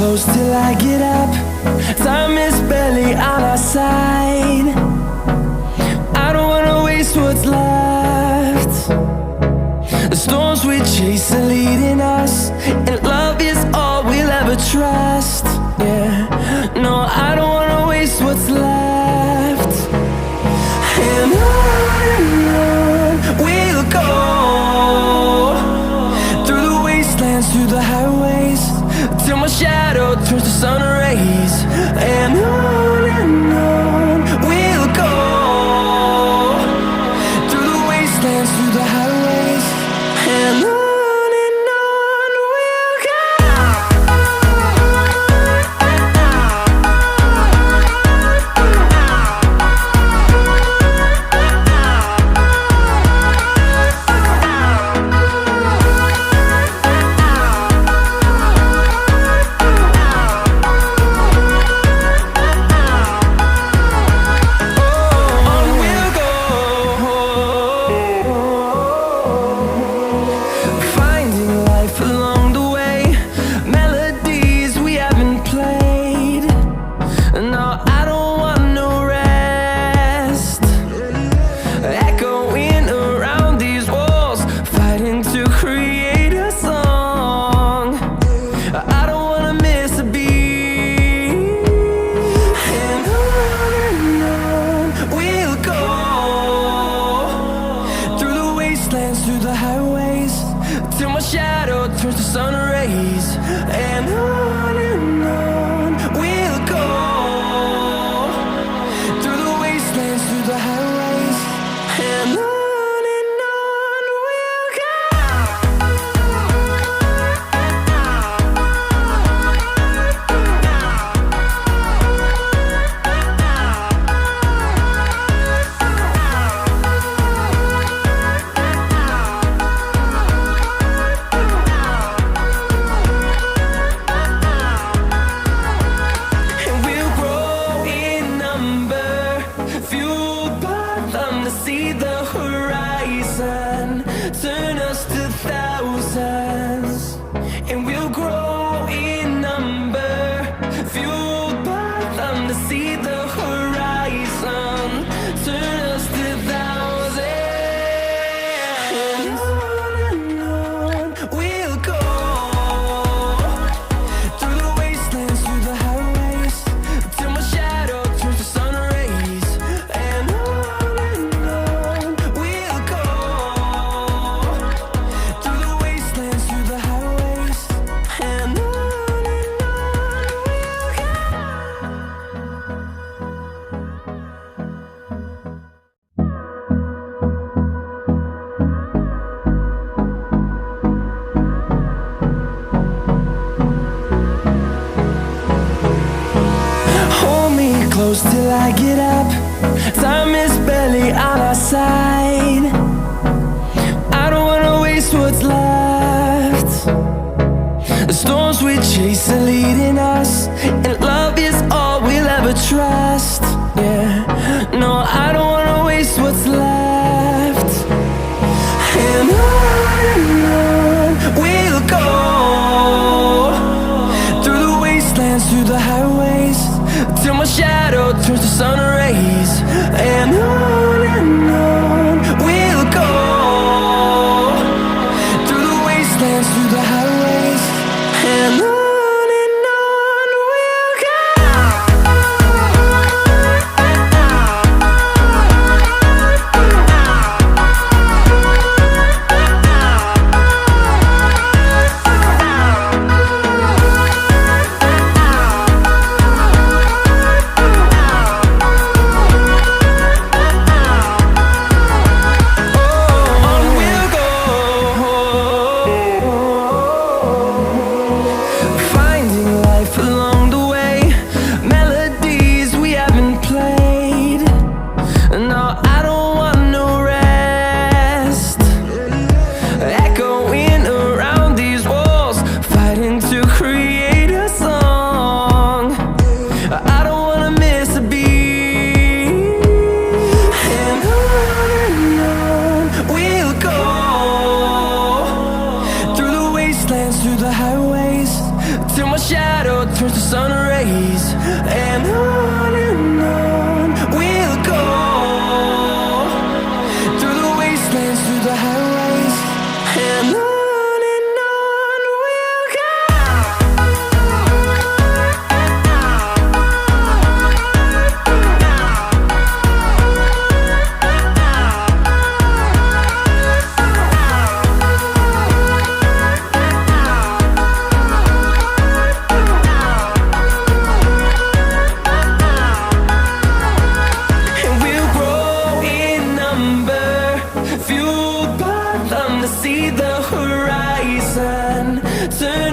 close till I get up. Time is barely on our side. I don't wanna waste what's left. The storms we chase are leading us, and love is all we'll ever trust. Yeah, no, I don't wanna waste what's left. And on we'll go, through the wastelands, through the highways, till my shadow turns to sun rays. And on we'll go, through the wastelands, through the highways, and on. Through the highways, till my shadow turns to sun rays. And on we'll go, through the wastelands, through the highways, and on we'll go. See the horizon turn us to thousands, and we'll grow in number, fueled by them to see the horizon turn us to thousands. And on we'll go, through the wastelands, through the highways, till my shadow turns to sun rays. And close till I get up. Time is barely on our side. I don't wanna waste what's left. The storms we chase are leading us, and love is all we'll ever trust. Yeah, no, I don't wanna waste what's left. And on we'll go, through the wastelands, through the highways, till my shadow turns to sun rays. And on we'll go, through the wastelands, through the highways, and on. Through the highways, till my shadow turns to sun rays, and on we'll go, through the wastelands, through the highways, and on we'll go. And we'll grow in number, fueled by them to see the horizon. Turn